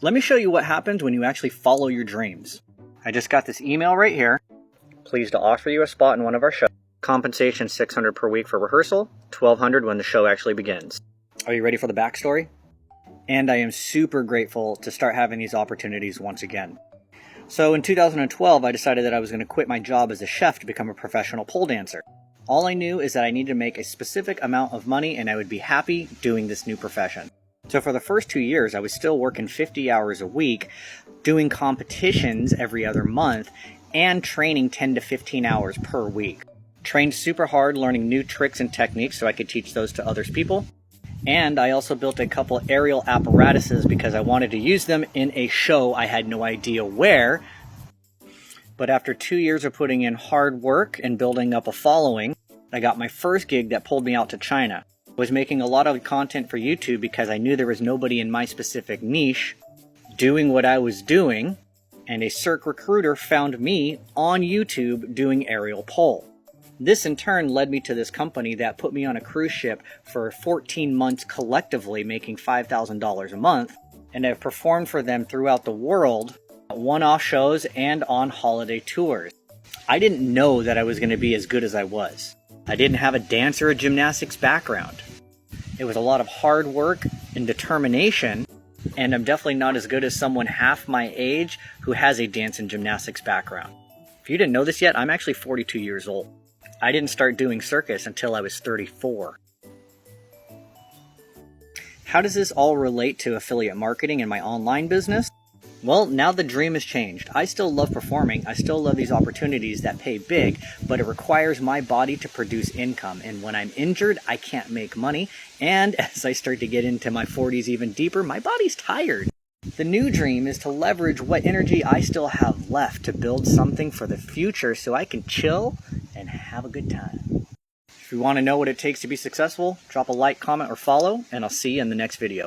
Let me show you what happens when you actually follow your dreams. I just got this email right here. Pleased to offer you a spot in one of our shows. Compensation $600 per week for rehearsal, $1,200 when the show actually begins. Are you ready for the backstory? And I am super grateful to start having these opportunities once again. So in 2012, I decided that I was going to quit my job as a chef to become a professional pole dancer. All I knew is that I needed to make a specific amount of money and I would be happy doing this new profession. So for the first 2 years, I was still working 50 hours a week, doing competitions every other month, and training 10 to 15 hours per week. Trained super hard, learning new tricks and techniques so I could teach those to other people. And I also built a couple aerial apparatuses because I wanted to use them in a show I had no idea where. But after 2 years of putting in hard work and building up a following, I got my first gig that pulled me out to China. I was making a lot of content for YouTube because I knew there was nobody in my specific niche doing what I was doing, and a Cirque recruiter found me on YouTube doing aerial pole. This in turn led me to this company that put me on a cruise ship for 14 months collectively, making $5,000 a month, and I've performed for them throughout the world, one-off shows and on holiday tours. I didn't know that I was going to be as good as I was. I didn't have a dance or a gymnastics background. It was a lot of hard work and determination, and I'm definitely not as good as someone half my age who has a dance and gymnastics background. If you didn't know this yet, I'm actually 42 years old. I didn't start doing circus until I was 34. How does this all relate to affiliate marketing and my online business? Well, now the dream has changed. I still love performing. I still love these opportunities that pay big, but it requires my body to produce income. And when I'm injured, I can't make money. And as I start to get into my 40s even deeper, my body's tired. The new dream is to leverage what energy I still have left to build something for the future so I can chill and have a good time. If you want to know what it takes to be successful, drop a like, comment, or follow, and I'll see you in the next video.